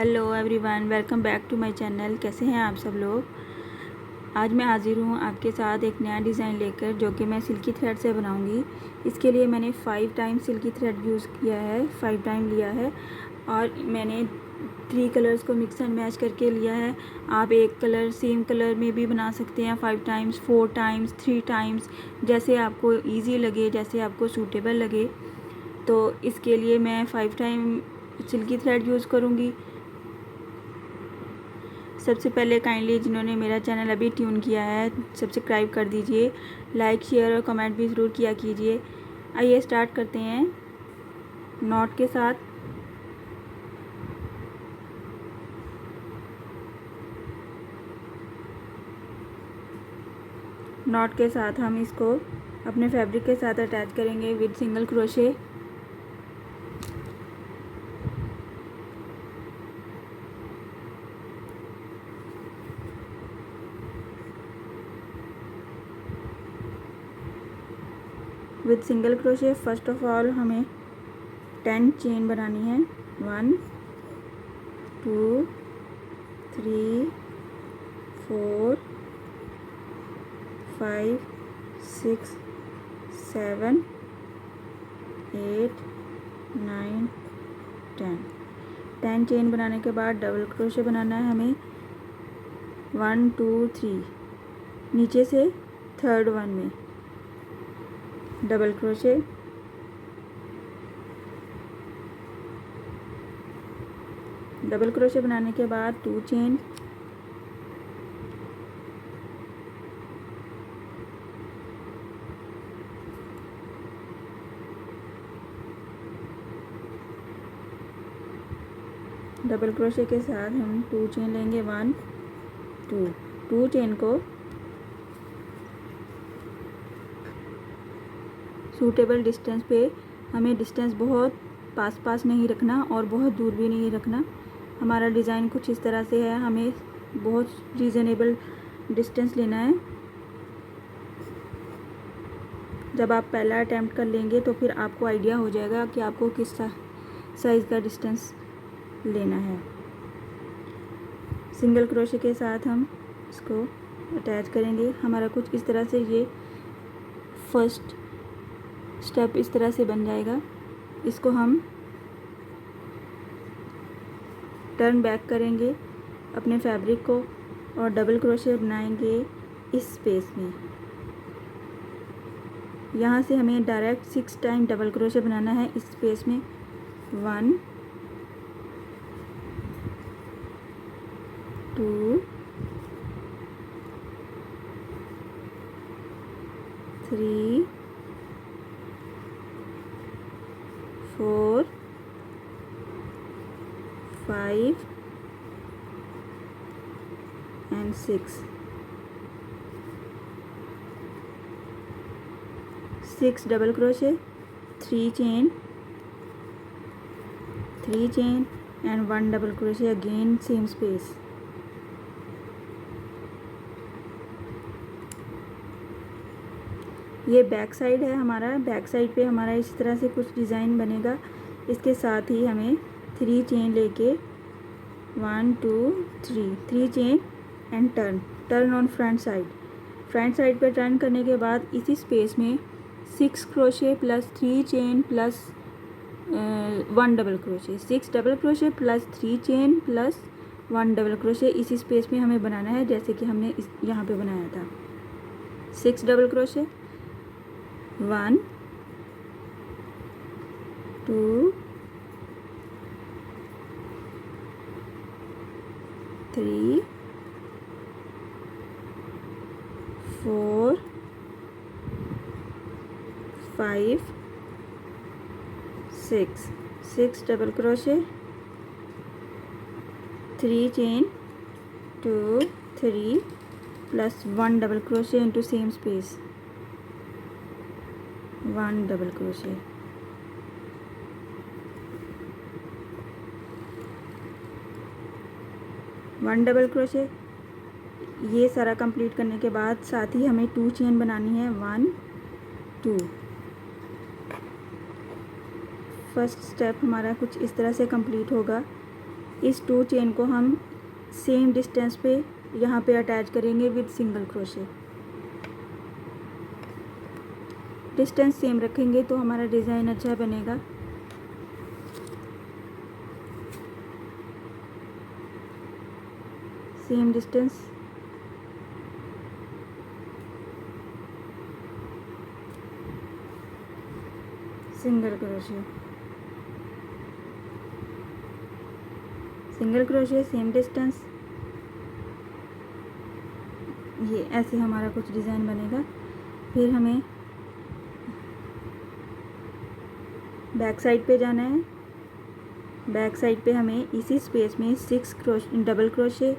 Hello everyone, welcome back to my channel. कैसे हैं आप सब लोग। आज मैं हाजिर हूँ आपके साथ एक नया डिज़ाइन लेकर, जो कि मैं सिल्की थ्रेड से बनाऊँगी। इसके लिए मैंने 5 टाइम सिल्की थ्रेड यूज़ किया है, 5 टाइम लिया है और मैंने 3 कलर्स को मिक्स एंड मैच करके लिया है। आप एक कलर सेम कलर में भी बना सकते हैं, 5 टाइम्स, 4 टाइम्स, 3 टाइम्स, जैसे आपको ईजी लगे, जैसे आपको सूटेबल लगे। तो इसके लिए मैं 5 टाइम सिल्की थ्रेड यूज़ करूँगी। सबसे पहले काइंडली जिन्होंने मेरा चैनल अभी ट्यून किया है, सब्सक्राइब कर दीजिए, लाइक शेयर और कमेंट भी ज़रूर किया कीजिए। आइए स्टार्ट करते हैं नॉट के साथ। नॉट के साथ हम इसको अपने फैब्रिक के साथ अटैच करेंगे with single crochet. With single crochet first of all हमें 10 चेन बनानी है। 1 2 3 4 5 6 7 8 9 10 चेन बनाने के बाद डबल क्रोशे बनाना है हमें। 1 2 3 नीचे से थर्ड वन में डबल क्रोशे, डबल क्रोशे बनाने के बाद 2 चेन, डबल क्रोशे के साथ हम 2 चेन लेंगे। 1 2 चेन को सूटेबल डिस्टेंस पे, हमें डिस्टेंस बहुत पास नहीं रखना और बहुत दूर भी नहीं रखना। हमारा डिज़ाइन कुछ इस तरह से है, हमें बहुत रीज़नेबल डिस्टेंस लेना है। जब आप पहला अटैम्प्ट कर लेंगे तो फिर आपको आइडिया हो जाएगा कि आपको किस साइज़ का डिस्टेंस लेना है। सिंगल क्रोशे के साथ हम इसको अटैच करेंगे। हमारा कुछ इस तरह से ये फर्स्ट स्टेप इस तरह से बन जाएगा। इसको हम टर्न बैक करेंगे अपने फैब्रिक को और डबल क्रोशे बनाएंगे इस स्पेस में। यहाँ से हमें डायरेक्ट 6 टाइम डबल क्रोशे बनाना है इस स्पेस में। 1 2 3 4 5 and 6 double crochet, 3 chain and 1 double crochet again same space. ये बैक साइड है हमारा। बैक साइड पे हमारा इस तरह से कुछ डिज़ाइन बनेगा। इसके साथ ही हमें 3 चेन लेके 1 2 3 chain and turn on front side पे टर्न करने के बाद इसी स्पेस में 6 crochet plus 3 chain plus 1 double crochet, 6 double crochet plus 3 chain plus 1 double crochet इसी स्पेस में हमें बनाना है, जैसे कि हमने यहाँ पे बनाया था। 6 double crochet, 1 2 3 4 5 6 double crochet, 3 chain 2 3 plus 1 double crochet into same space, 1 double crochet. One double crochet. ये सारा कंप्लीट करने के बाद साथ ही हमें 2 चेन बनानी है। 1 2 फर्स्ट स्टेप हमारा कुछ इस तरह से कंप्लीट होगा। इस 2 चेन को हम सेम डिस्टेंस पे यहाँ पे अटैच करेंगे with single crochet. Distance same रखेंगे तो हमारा डिज़ाइन अच्छा बनेगा। Same distance, single crochet, single crochet, same distance. ये ऐसे हमारा कुछ डिज़ाइन बनेगा। फिर हमें बैक साइड पे जाना है। बैक साइड पे हमें इसी स्पेस में 6 double crochet,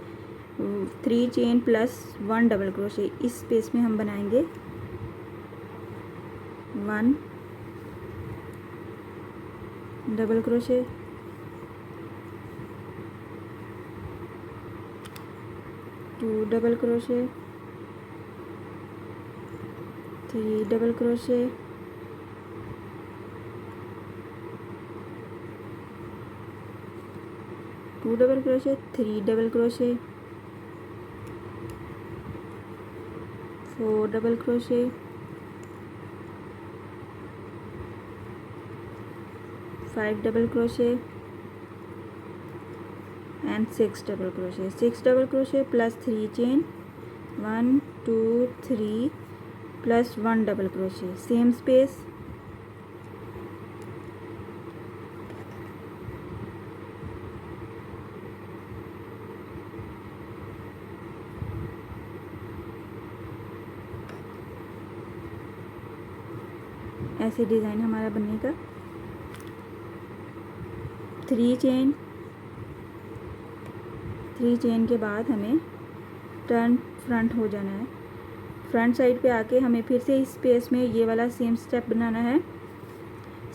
3 chain plus 1 double crochet, इस स्पेस में हम बनाएंगे 1 double crochet, 2 double crochet, 3 double crochet, 2 double crochet, 3 double crochet, 4 double crochet, 5 double crochet and 6 double crochet. 6 double crochet plus 3 chain, 1 2 3 plus 1 double crochet, same space. ऐसे design हमारा बनेगा। 3 chain के बाद हमें टर्न फ्रंट हो जाना है। फ्रंट साइड पे आके हमें फिर से इस स्पेस में ये वाला सेम स्टेप बनाना है।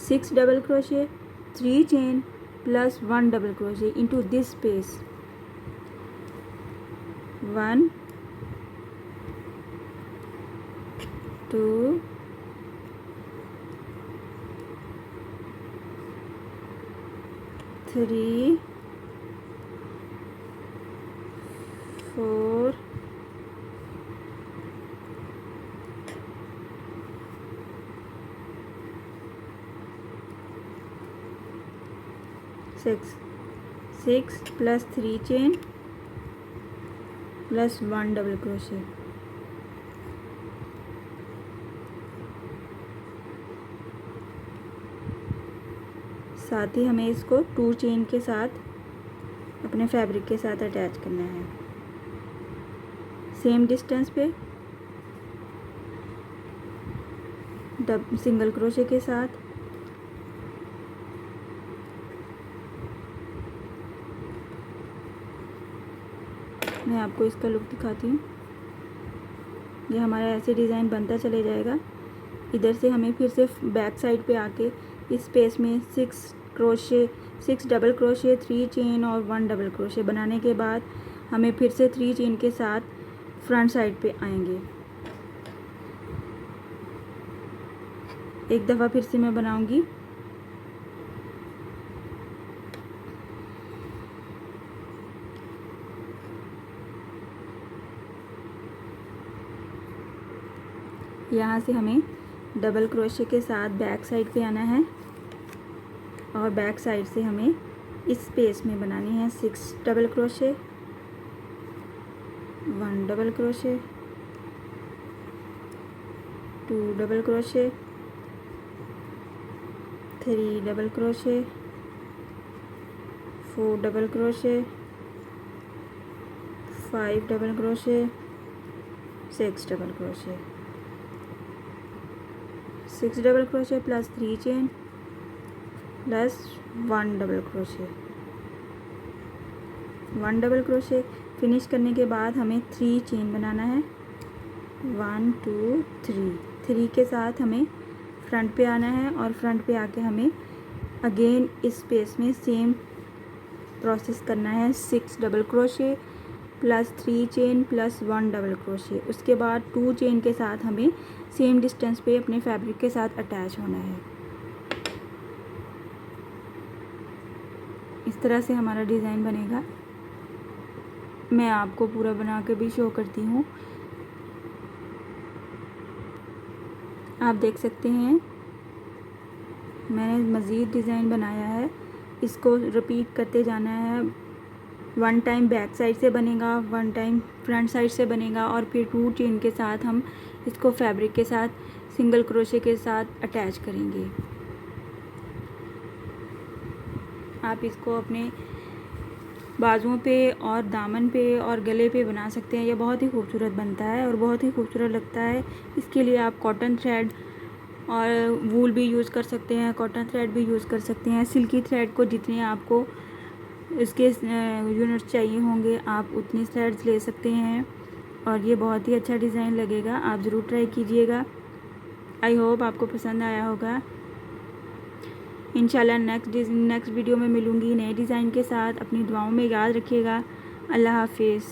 6 double crochet, 3 chain plus 1 double crochet into this space, 1 2 3 4 6 plus 3 chain plus 1 double crochet, साथ ही हमें इसको 2 चेन के साथ अपने फैब्रिक के साथ अटैच करना है। सेम डिस्टेंस पे सिंगल क्रोशे के साथ मैं आपको इसका लुक दिखाती हूँ। ये हमारा ऐसे डिज़ाइन बनता चले जाएगा। इधर से हमें फिर से बैक साइड पे आके इस स्पेस में 6 डबल क्रोशे, 3 चेन और 1 डबल क्रोशे बनाने के बाद हमें फिर से 3 चेन के साथ फ्रंट साइड पे आएंगे। एक दफ़ा फिर से मैं बनाऊंगी। यहाँ से हमें डबल क्रोशे के साथ बैक साइड पे आना है और बैक साइड से हमें इस स्पेस में बनानी है 6 double crochet, 1 double crochet, 2 double crochet, 3 double crochet, 4 double crochet, 5 double crochet, 6 double crochet, 6 double crochet plus 3 chain plus 1 double crochet, 1 double crochet. Finish करने के बाद हमें 3 चेन बनाना है, 1 2 3 के साथ हमें फ्रंट पे आना है और फ्रंट पे आके हमें अगेन इस स्पेस में सेम प्रोसेस करना है। 6 double crochet plus 3 chain plus 1 double crochet. उसके बाद 2 चेन के साथ हमें सेम डिस्टेंस पे अपने फैब्रिक के साथ अटैच होना है। इस इस तरह से हमारा डिज़ाइन बनेगा। मैं आपको पूरा बना के भी शो करती हूँ। आप देख सकते हैं मैंने मज़ीद डिज़ाइन बनाया है, इसको रिपीट करते जाना है। 1 टाइम बैक साइड से बनेगा, 1 टाइम फ्रंट साइड से बनेगा और फिर 2 चेन के साथ हम इसको फैब्रिक के साथ सिंगल क्रोशे के साथ अटैच करेंगे। आप इसको अपने बाजुओं पे और दामन पे और गले पे बना सकते हैं। यह बहुत ही खूबसूरत बनता है और बहुत ही खूबसूरत लगता है। इसके लिए आप कॉटन थ्रेड और वूल भी यूज़ कर सकते हैं, कॉटन थ्रेड भी यूज़ कर सकते हैं। सिल्की थ्रेड को जितने आपको इसके यूनिट चाहिए होंगे आप उतनी थ्रेड्स ले सकते हैं और ये बहुत ही अच्छा डिज़ाइन लगेगा। आप ज़रूर ट्राई कीजिएगा। आई होप आपको पसंद आया होगा। इंशाल्लाह नेक्स्ट वीडियो में मिलूँगी नए डिज़ाइन के साथ। अपनी दुआओं में याद रखिएगा। अल्लाह हाफिज़।